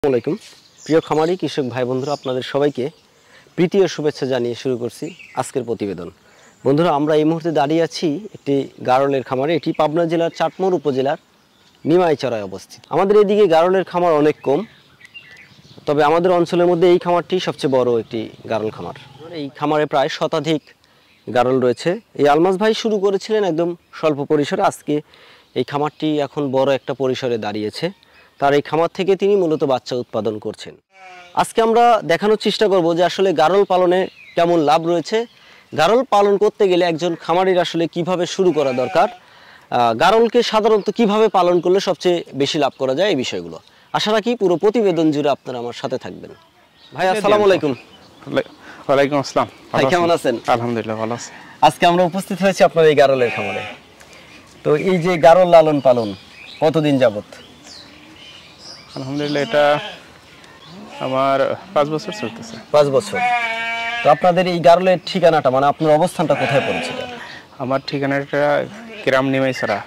আসসালামু প্রিয় খামারি কৃষক ভাই বন্ধুরা, আপনাদের সবাইকে প্রীতি ও শুভেচ্ছা জানিয়ে শুরু করছি আজকের প্রতিবেদন। বন্ধুরা, আমরা এই মুহূর্তে দাঁড়িয়ে আছি একটি গারলের খামারে। এটি পাবনা জেলার চাটমোহর উপজেলার নিমাইচড়ায় অবস্থিত। আমাদের এদিকে গারলের খামার অনেক কম, তবে আমাদের অঞ্চলের মধ্যে এই খামারটি সবচেয়ে বড় একটি গারল খামার। এই খামারে প্রায় শতাধিক গারল রয়েছে। এই আলমাস ভাই শুরু করেছিলেন একদম স্বল্প পরিসরে, আজকে এই খামারটি এখন বড় একটা পরিসরে দাঁড়িয়েছে। তার এই খামার থেকে তিনি মূলত বাচ্চা উৎপাদন করছেন। আজকে আমরা দেখানোর চেষ্টা করব যে আসলে গারল পালনে কেমন লাভ রয়েছে, গারল পালন করতে গেলে একজন খামারির আসলে কিভাবে শুরু করা দরকার, গারলকে সাধারণত কিভাবে পালন করলে সবচেয়ে বেশি লাভ করা যায়, এই বিষয়গুলো আশা রাখি পুরো প্রতিবেদন জুড়ে আপনারা আমার সাথে থাকবেন। ভাই আসসালামু আলাইকুম। ওয়ালাইকুম আসসালাম। ভাই কেমন আছেন? আলহামদুলিল্লাহ ভালো আছি। আজকে আমরা উপস্থিত হয়েছি আপনার এই গারলের খামারে। তো এই যে গারল লালন পালন কতদিন যাবত? আলহামদুলিল্লাহ এটা আমার 5 বছর চলতেছে। 5 বছর। তো আপনাদের এই গারলের ঠিকানাটা, মানে আপনার অবস্থানটা কোথায় পড়েছে? আমার ঠিকানাটা গ্রাম নিমাইছড়া,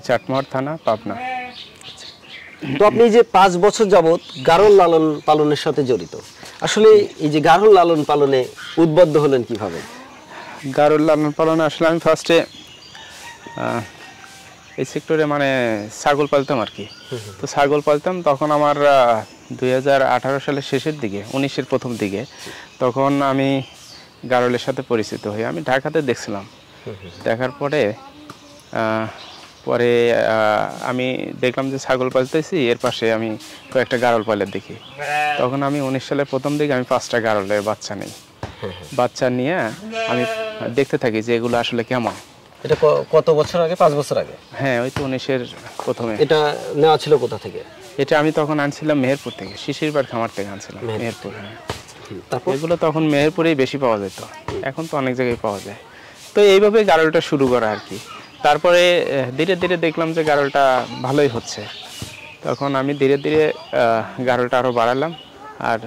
চাটমোহর থানা, পাবনা। তো আপনি যে 5 বছর যাবত গারল লালন পালনের সাথে জড়িত, আসলে এই যে গারল লালন পালনে উদ্বুদ্ধ হলেন কিভাবে? গারল লালন পালনে আসলে আমি ফার্স্টে এই সেক্টরে মানে ছাগল পালতাম আর কি। তো ছাগল পালতাম তখন আমার 2018 সালের শেষের দিকে, 19-এর প্রথম দিকে, তখন আমি গারলের সাথে পরিচিত হই। আমি ঢাকাতে দেখছিলাম, দেখার পরে আমি দেখলাম যে ছাগল পালতেছি, এর পাশে আমি কয়েকটা গারল পালের দেখি। তখন আমি 19 সালের প্রথম দিকে আমি 5টা গারলের বাচ্চা নিই। বাচ্চা নিয়ে আমি দেখতে থাকি যে এগুলো আসলে কেমন। এটা কত বছর আগে? 5 বছর আগে? হ্যাঁ, ওই তো 19-এর প্রথমে। এটা নেওয়া ছিল কোথা থেকে? এটা আমি তখন আনছিলাম মেহেরপুর থেকে, শিশিরবার খামার থেকে আনছিলাম, মেহেরপুর। হ্যাঁ, তারপর এগুলো তখন মেহেরপুরেই বেশি পাওয়া যেত, এখন তো অনেক জায়গায় পাওয়া যায়। তো এইভাবে গারলটা শুরু করা আর কি। তারপরে ধীরে ধীরে দেখলাম যে গারলটা ভালোই হচ্ছে, তখন আমি ধীরে ধীরে গারলটা আরও বাড়ালাম। আর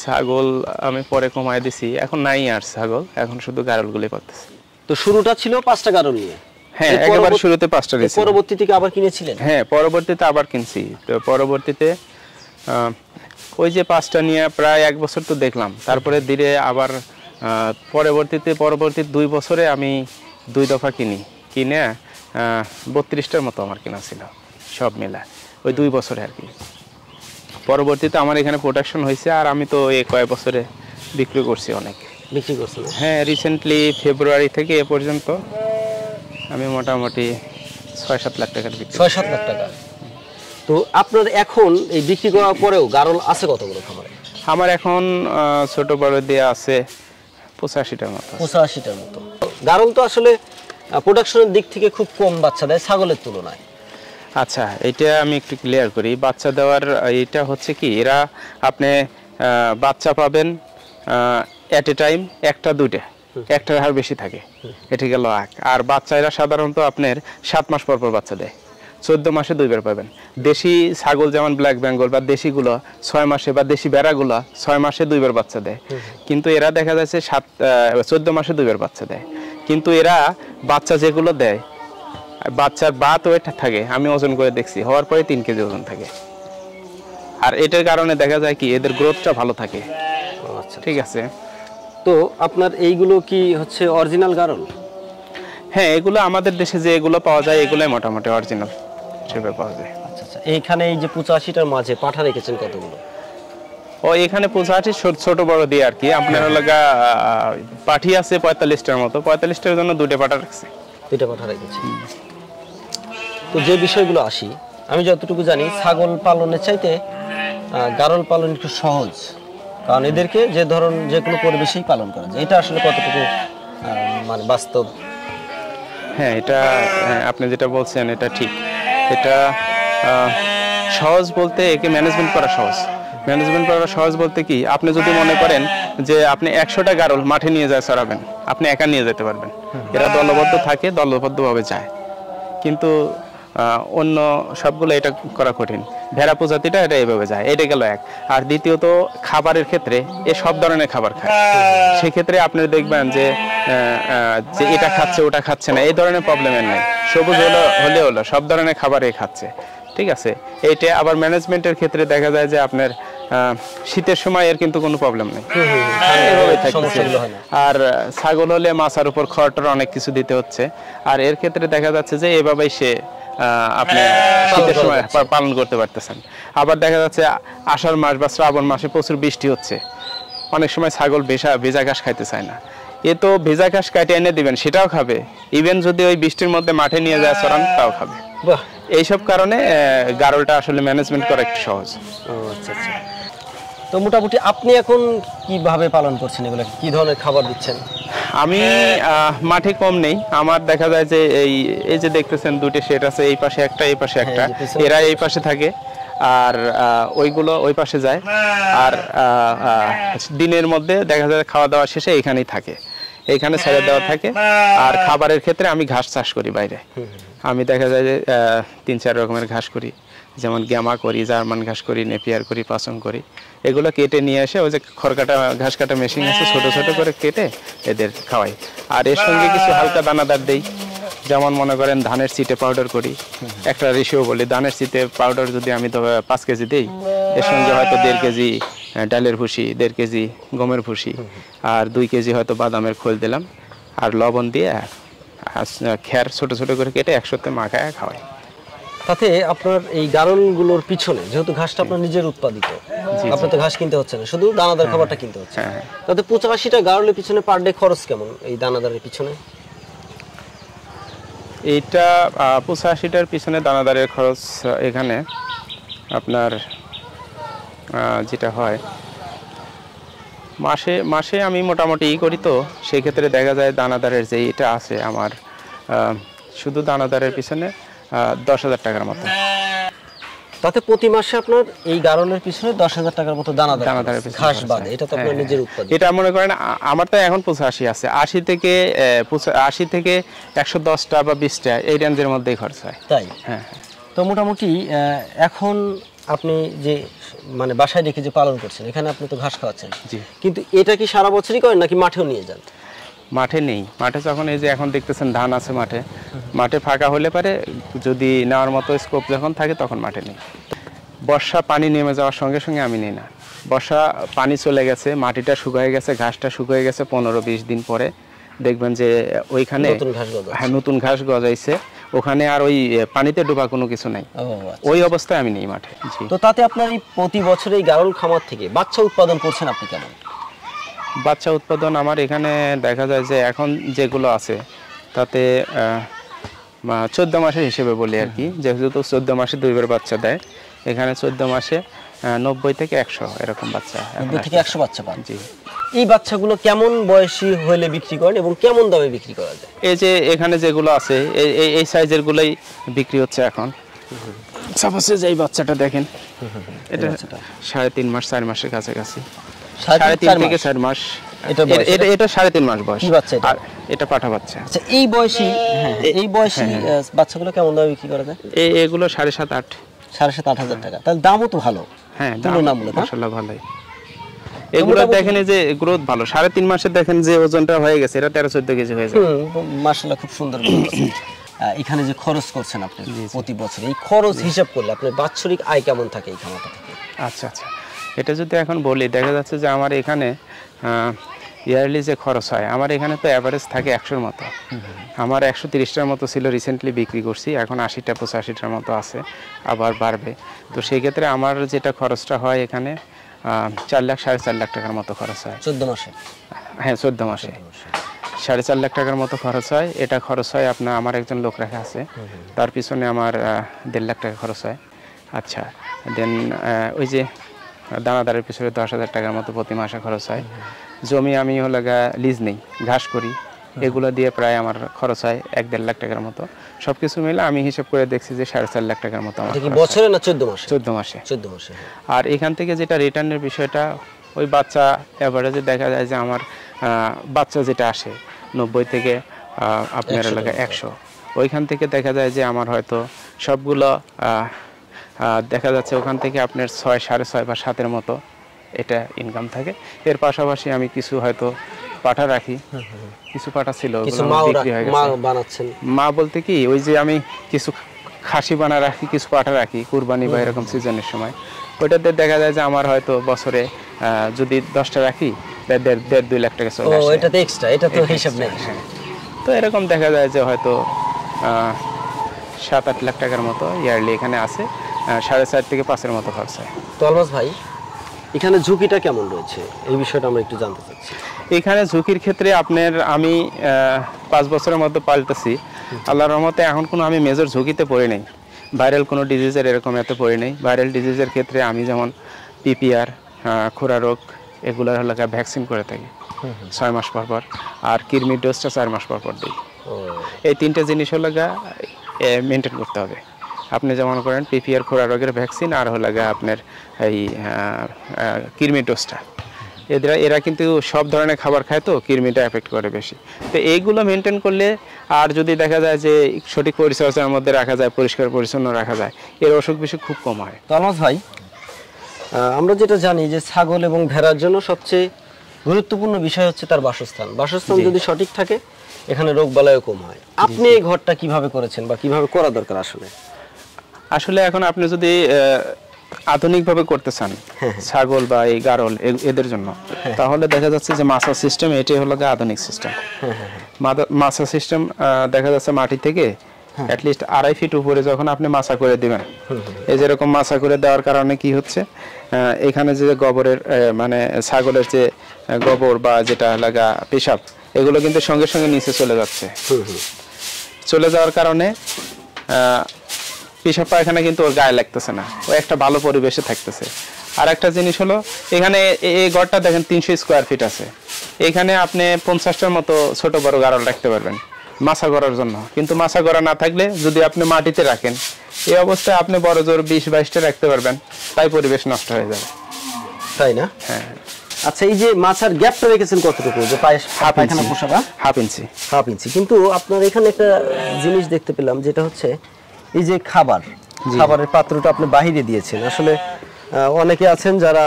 ছাগল আমি পরে কমায় দিছি, এখন নাই আর ছাগল, এখন শুধু গারলগুলি পাচ্ছি। তো শুরুটা ছিল 5টা গারল নিয়ে? হ্যাঁ, একেবারে শুরুতে 5টা নিয়েছি। পরবর্তী থেকে আবার কিনেছিলেন? হ্যাঁ, পরবর্তীতে আবার কিনছি। তো পরবর্তীতে ওই যে 5টা নিয়ে প্রায় 1 বছর তো দেখলাম। তারপরে ধীরে আবার পরবর্তী 2 বছরে আমি 2 দফা কিনে 32টার মতো আমার কেনা ছিল, সব মিলা ওই 2 বছরে আর কি। পরবর্তীতে আমার এখানে প্রোডাকশন হয়েছে, আর আমি তো এই কয়েক বছরে বিক্রি করছি, অনেক বিক্রি করছেন? হ্যাঁ, রিসেন্টলি ফেব্রুয়ারি থেকে এ পর্যন্ত আমি মোটামুটি 6-7 লাখ টাকার বিক্রি। 6-7 লাখ টাকা। তো আপনার এখন এই বিক্রি করার পরেও গারল আছে কতগুলো খামারে? আমার এখন ছোট বড় দিয়ে আছে 85টার মতো। 85টার মতো। গারল তো আসলে প্রোডাকশনের দিক থেকে খুব কম বাচ্চা দেয় ছাগলের তুলনায়। আচ্ছা, এটা আমি একটু ক্লিয়ার করি। বাচ্চা দেওয়ার এটা হচ্ছে কি, এরা আপনি বাচ্চা পাবেন এট এ টাইম 1-2টা, একটার হার বেশি থাকে, এটা গেল এক। আর বাচ্চা এরা সাধারণত আপনার 7 মাস পর পর বাচ্চা দেয়, 14 মাসে 2বার পাবেন। দেশি ছাগল যেমন ব্ল্যাক বেঙ্গল বা দেশিগুলো 6 মাসে, বা দেশি বেড়াগুলো 6 মাসে 2বার বাচ্চা দেয়, কিন্তু এরা দেখা যাচ্ছে 14 মাসে 2বার বাচ্চা দেয়। কিন্তু এরা বাচ্চা যেগুলো দেয়, বাচ্চার বাত ওয়েট থাকে, আমি ওজন করে দেখছি, হওয়ার পরে 3 কেজি ওজন থাকে। আর এটার কারণে দেখা যায় কি, এদের গ্রোথটা ভালো থাকে। আচ্ছা, ঠিক আছে। তো আপনার এইগুলো কি হচ্ছে অরিজিনাল গারল? হ্যাঁ, এগুলো আমাদের দেশে যে এগুলো পাওয়া যায়, এগুলোই মোটামুটি অরিজিনাল হিসেবে পাওয়া যায়। আচ্ছা আচ্ছা। এইখানে এই যে 85টার মাঝে পাঠা রেখেছেন কতগুলো? ও, এখানে 85 ছোট বড় দিয়ে আর কি। আপনার লাগা পাঠি আছে 45টার মতো, 45টার জন্য 2টা পাঠা রাখছে। 2টা পাঠা রেখেছি। তো যে বিষয়গুলো আসি, আমি যতটুকু জানি ছাগল পালনের চাইতে গারল পালন একটু সহজ, কারণ এদেরকে যে কোনো পরিবেশেই পালন করা যায়। এটা আসলে কতটুকু মানে বাস্তব? হ্যাঁ, এটা আপনি যেটা বলছেন এটা ঠিক। এটা সহজ বলতে একে ম্যানেজমেন্ট করা সহজ। ম্যানেজমেন্ট করা সহজ বলতে কি, আপনি যদি মনে করেন যে আপনি 100টা গারল মাঠে নিয়ে যায় চড়াবেন, আপনি একা নিয়ে যেতে পারবেন। এরা দলবদ্ধ থাকে, দলবদ্ধভাবে যায়। কিন্তু অন্য সবগুলো এটা করা কঠিন। ভেড়া প্রজাতিটা এটা এইভাবে যায়, এটা গেল এক। আর দ্বিতীয়ত খাবারের ক্ষেত্রে এ সব ধরনের খাবার খায়, সেক্ষেত্রে আপনি দেখবেন যে এটা খাচ্ছে ওটা খাচ্ছে না, এই ধরনের প্রবলেমের নাই। সবুজ হলে সব ধরনের খাবারই খাচ্ছে, ঠিক আছে। এইটা আবার ম্যানেজমেন্টের ক্ষেত্রে দেখা যায় যে আপনার শীতের সময় এর কিন্তু কোনো প্রবলেম নেই, এভাবে থাকছে। আর ছাগল হলে মাছার উপর খড়টার অনেক কিছু দিতে হচ্ছে, আর এর ক্ষেত্রে দেখা যাচ্ছে যে এভাবেই সে আপনি শীতের সময় পালন করতে পারতেছেন। আবার দেখা যাচ্ছে আষাঢ় মাস বা শ্রাবণ মাসে প্রচুর বৃষ্টি হচ্ছে, অনেক সময় ছাগল ভেজা ঘাস খাইতে চায় না, এ তো ভেজা ঘাস কাটে এনে দিবেন সেটাও খাবে, ইভেন যদি ওই বৃষ্টির মধ্যে মাঠে নিয়ে যায় চড়ান তাও খাবে। এইসব কারণে গারলটা আসলে ম্যানেজমেন্ট করা একটু সহজ। আচ্ছা আচ্ছা। তো মোটামুটি আপনি এখন কিভাবে পালন করছেন, এগুলো কি ধরনের খাবার দিচ্ছেন? আমি মাঠে কম নেই, আমার দেখা যায় যে এই যে দেখতেছেন দুটো শেড আছে, এই পাশে একটা এই পাশে একটা, এরা এই পাশে থাকে আর ওইগুলো ওই পাশে যায়। আর দিনের মধ্যে দেখা যায় খাওয়া দাওয়া শেষে এইখানেই থাকে, এইখানে ছেড়ে দেওয়া থাকে। আর খাবারের ক্ষেত্রে আমি ঘাস চাষ করি বাইরে, আমি দেখা যায় যে 3-4 রকমের ঘাস করি, যেমন গ্যামা করি, জার্মান ঘাস করি, নেপিয়ার করি, পাসং করি। এগুলো কেটে নিয়ে এসে ওই যে খড়কাটা ঘাস কাটা মেশিন আছে, ছোট ছোট করে কেটে এদের খাওয়াই। আর এর সঙ্গে কিছু হালকা দানাদার দেই, যেমন মনে করেন ধানের চিটে পাউডার করি, একটা রেশিও বলি, ধানের চিটে পাউডার যদি আমি 5 কেজি দিই, এর সঙ্গে হয়তো 1.5 কেজি ডালের ভুসি, 1.5 কেজি গমের ভুসি, আর 2 কেজি হয়তো বাদামের খোল দিলাম, আর লবণ দিয়ে খের ছোট ছোট করে কেটে একসাথে মাখায় খাওয়াই। তাতে আপনার এই গারলগুলোর পিছনে যেহেতু ঘাসটা আপনার নিজের উৎপাদিত, আপনার তো ঘাস কিনতে হচ্ছে না, শুধু দানাদার খাবারটা কিনতে হচ্ছে, তাতে 85টা গারলের পিছনে পার ডে খরচ কেমন এই দানাদারের পিছনে? এইটা 85টার পিছনে দানাদারের খরচ এখানে আপনার যেটা হয় মাসে আমি মোটামুটি করি, তো সেই ক্ষেত্রে দেখা যায় দানাদারের যে এটা আছে আমার শুধু দানাদারের পিছনে 10,000 টাকার মতো। তাতে প্রতি মাসে আপনার এই গারলের পিছনে 10,000 টাকার মতো দানাদারের ঘাস বাদে, এটা তো আপনার নিজের উৎপাদন। এটা মনে করেন আমার তো এখন 85 আছে, 80 থেকে 110টা বা 20টা এই রেঞ্জের মধ্যেই খরচ হয়। তাই? হ্যাঁ। তো মোটামুটি এখন আপনি যে মানে বাসায় রেখে যে পালন করছেন, এখানে আপনি তো ঘাস খাওয়াচ্ছেন, কিন্তু এটা কি সারা বছরই করেন নাকি মাঠেও নিয়ে যান? মাঠে নেই, মাঠে যখন এই যে এখন দেখতেছেন ধান আছে মাঠে ফাঁকা হলে পারে যদি নেওয়ার মতো স্কোপ যখন থাকে তখন মাঠে নেই। বর্ষা পানি নেমে যাওয়ার সঙ্গে সঙ্গে আমি নিই না, বর্ষা পানি চলে গেছে, মাটিটা শুকিয়ে গেছে, ঘাসটা শুকিয়ে গেছে, 15-20 দিন পরে দেখবেন যে ওইখানে নতুন ঘাস গজাইছে, ওখানে আর ওই পানিতে ডোবা কোনো কিছু নাই, ওই অবস্থায় আমি নেই মাঠে। তো তাতে আপনার এই প্রতি বছর এই গারল খামার থেকে বাচ্চা উৎপাদন করছেন আপনি কেমন? বাচ্চা উৎপাদন আমার এখানে দেখা যায় যে এখন যেগুলো আছে তাতে 14 মাসের হিসেবে বলি আর কি, যেহেতু 14 মাসে 2বার বাচ্চা দেয়, এখানে 14 মাসে 90 থেকে 100 এরকম বাচ্চা, 90 থেকে 100 বাচ্চা পান। জি। এই বাচ্চাগুলো কেমন বয়সী হলে বিক্রি করেন এবং কেমন দামে বিক্রি করা যায়? এই যে এখানে যেগুলো আছে এই সাইজের গুলোই বিক্রি হচ্ছে এখন। সাপোজ এই বাচ্চাটা দেখেন, এটা 3.5 মাস 4 মাসের কাছাকাছি, 3.5 থেকে 4 মাস, এটা 3.5 মাস বয়স। আর এটা পাঠা বাচ্চা। আচ্ছা, এই বয়সী বাচ্চাগুলো কেমন দামে বিক্রি করা যায়? এগুলো 7.5-8, 7,500 টাকা। তাহলে দামও তো ভালো। হ্যাঁ, তুলনামূলক মাশাআল্লাহ ভালোই। এগুলো দেখেন যে গ্রোথ ভালো, 3.5 মাসে দেখেন যে ওজনটা হয়ে গেছে, এটা 13-14 কেজি হয়ে যায়। মাশাআল্লাহ, খুব সুন্দর। এখানে যে খরচ করছেন আপনি প্রতি বছর, এই খরচ হিসাব করলে আপনার বাৎসরিক আয় কেমন থাকে এই খামারটা থেকে? আচ্ছা, এটা যদি এখন বলি, দেখা যাচ্ছে যে আমার এখানে ইয়ারলি যে খরচ হয়, আমার এখানে তো অ্যাভারেজ থাকে 100-র মতো, আমার 130টার মতো ছিল, রিসেন্টলি বিক্রি করছি, এখন 80-85টার মতো আছে, আবার বাড়বে। তো সেই ক্ষেত্রে আমার যেটা খরচটা হয় এখানে 4 লাখ 4.5 লাখ টাকার মতো খরচ হয় 14 মাসে। হ্যাঁ, 14 মাসে 4.5 লাখ টাকার মতো খরচ হয়। এটা খরচ হয় আপনার, আমার একজন লোক রাখা আছে, তার পিছনে আমার 1.5 লাখ টাকা খরচ হয়। আচ্ছা, দেন ওই যে দানাদারের পিছনে 10,000 টাকার মতো প্রতি মাসে খরচ হয়। জমি আমি লিজ নেই, ঘাস করি, এগুলো দিয়ে প্রায় আমার খরচ হয় 1-1.5 লাখ টাকার মতো। সবকিছু মিলে আমি হিসাব করে দেখছি যে 4.5 লাখ টাকার মতো আমার বছরে না 14 মাসে? 14 মাসে। আর এখান থেকে যেটা রিটার্নের বিষয়টা, ওই বাচ্চা অ্যাভারেজে দেখা যায় যে আমার বাচ্চা যেটা আসে 90 থেকে আপনার এলাকায় 100, ওইখান থেকে দেখা যায় যে আমার হয়তো সবগুলো দেখা যাচ্ছে ওখান থেকে আপনার 6, 6.5 বা 7-এর মতো এটা ইনকাম থাকে। এর পাশাপাশি আমি কিছু হয়তো পাঠা রাখি, কিছু পাঠা ছিল, বিক্রি হয়ে গেছে। মা বলতে কি, ওই যে আমি কিছু খাসি বানা রাখি, কিছু পাঠা রাখি কুরবানি বা এরকম সিজনের সময়। ওইটাতে দেখা যায় যে আমার হয়তো বছরে যদি 10টা রাখি 1.5-2 লাখ টাকা চলে আসে। এটাতে এক্সট্রা, এটা তো হিসাব নেই। তো এরকম দেখা যায় যে হয়তো 7-8 লাখ টাকার মতো ইয়ারলি এখানে আছে, 4.5 থেকে 5-এর মতো খরচ হয়। তো আলমাস ভাই, এখানে ঝুঁকিটা কেমন রয়েছে এই বিষয়টা আমরা একটু জানতে চাচ্ছি। এখানে ঝুঁকির ক্ষেত্রে আমি 5 বছরের মধ্যে পাল্টাছি, আল্লাহর রহমতে এখন কোনো আমি মেজর ঝুঁকিতে পড়ি নাই। ভাইরাল কোনো ডিজিজের এরকম এত পড়ি নাই। ভাইরাল ডিজিজের ক্ষেত্রে আমি যেমন পিপিআর, খুরা রোগ এগুলোর হলাকা ভ্যাকসিন করে থাকি 6 মাস পর পর, আর কৃমির ডোজটা 4 মাস পর পর দিই। এই 3টে জিনিস হলাকা মেনটেন করতে হবে। আপনি যেমন করেন পিপিআর, খুরা রোগের ভ্যাকসিন, আর হলাকা আপনার এই কৃমির ডোজটা। এরা কিন্তু সব ধরনের খাবার খায়, তো কৃমিটা এফেক্ট করে বেশি। তো এইগুলো মেনটেন করলে, আর যদি দেখা যায় যে সঠিক পরিচর্যার মধ্যে রাখা যায়, পরিষ্কার পরিচ্ছন্ন রাখা যায়, এর অসুখ বিসুখ খুব কম হয়। তো আলমাস ভাই, আমরা যেটা জানি যে ছাগল এবং ভেড়ার জন্য সবচেয়ে গুরুত্বপূর্ণ বিষয় হচ্ছে তার বাসস্থান। বাসস্থান যদি সঠিক থাকে, এখানে রোগ বালাইও কম হয়। আপনি এই ঘরটা কিভাবে করেছেন বা কিভাবে করা দরকার? আসলে এখন আপনি যদি আধুনিকভাবে করতে চান ছাগল বা এই গারল এদের জন্য, তাহলে দেখা যাচ্ছে যে মাছা সিস্টেম, এটাই হলো আধুনিক সিস্টেম। মাছা সিস্টেম দেখা যাচ্ছে মাটি থেকে অ্যাটলিস্ট 2.5 ফিট উপরে যখন আপনি মাছা করে দিবেন, এই যেরকম মাছা করে দেওয়ার কারণে কি হচ্ছে, এখানে যে গোবরের মানে ছাগলের যে গোবর বা যেটা লাগা পেশাব, এগুলো কিন্তু সঙ্গে সঙ্গে নিচে চলে যাচ্ছে। চলে যাওয়ার কারণে পেশাব পায়খানা কিন্তু ওর গায়ে লাগতেছে না, ও একটা ভালো পরিবেশে থাকতেছে। আর একটা জিনিস হলো, এখানে এই ঘরটা দেখেন 300 স্কোয়ার ফিট আছে, এখানে আপনি 50টার মতো ছোট বড় গারল রাখতে পারবেন মাছা করার জন্য। কিন্তু মাছা করা না থাকলে যদি আপনি মাটিতে রাখেন, এই অবস্থায় আপনি বড় জোর 20-22টা রাখতে পারবেন, তাই পরিবেশ নষ্ট হয়ে যাবে। তাই না? হ্যাঁ। আচ্ছা, এই যে মাছার গ্যাপটা রেখেছেন কতটুকু? যে পায়খানা পোষাবা 1/2 ইঞ্চি। 1/2 ইঞ্চি। কিন্তু আপনার এখানে একটা জিনিস দেখতে পেলাম, যেটা হচ্ছে এই যে খাবারের পাত্রটা আপনি বাহিরে দিয়েছেন। আসলে অনেকে আছেন যারা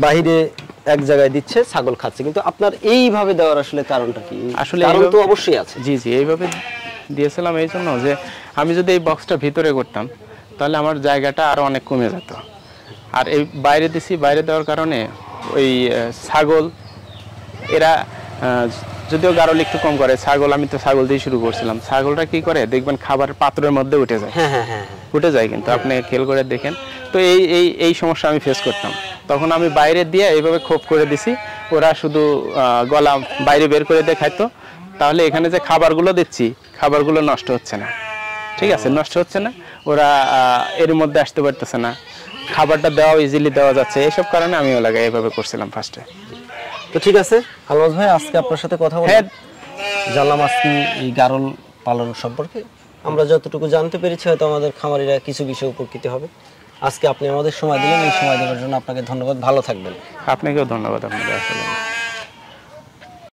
বাহিরে এক জায়গায় দিচ্ছে, ছাগল খাচ্ছে, কিন্তু আপনার এইভাবে দেওয়ার আসলে কারণটা কি? আসলে কারণ তো অবশ্যই আছে। জি, এইভাবে দিয়েছিলাম এই জন্য যে আমি যদি এই বক্সটা ভিতরে করতাম, তাহলে আমার জায়গাটা আরো অনেক কমে যেত। আর এই বাইরে দিছি, বাইরে দেওয়ার কারণে ওই ছাগল, এরা যদিও গারল একটু কম করে, আমি তো ছাগল দিয়ে শুরু করছিলাম। ছাগলটা কি করে দেখবেন, খাবার পাত্রের মধ্যে উঠে যায়। উঠে যায়, কিন্তু আপনি খেয়াল করে দেখেন। তো এই সমস্যা আমি ফেস করতাম। তখন আমি বাইরে দিয়ে এইভাবে খোপ করে দিছি, ওরা শুধু গলা বাইরে বের করে দিয়ে খাইতো। তাহলে এখানে যে খাবারগুলো দিচ্ছি, খাবারগুলো নষ্ট হচ্ছে না। ঠিক আছে, নষ্ট হচ্ছে না, ওরা এর মধ্যে আসতে পারতেছে না, খাবারটা দেওয়া ইজিলি দেওয়া যাচ্ছে। এইসব কারণে আমি লাগাই এইভাবে করছিলাম ফার্স্টে। তো ঠিক আছে আলমাস ভাই, আজকে আপনার সাথে কথা বলে জানলাম আজকে এই গারল পালন সম্পর্কে। আমরা যতটুকু জানতে পেরেছি, হয়তো আমাদের খামারিরা কিছু বিষয় উপকৃত হবে। আজকে আপনি আমাদের সময় দিলেন, এই সময় দেওয়ার জন্য আপনাকে ধন্যবাদ। ভালো থাকবেন। আপনাকেও ধন্যবাদ। আপনাদের আসলে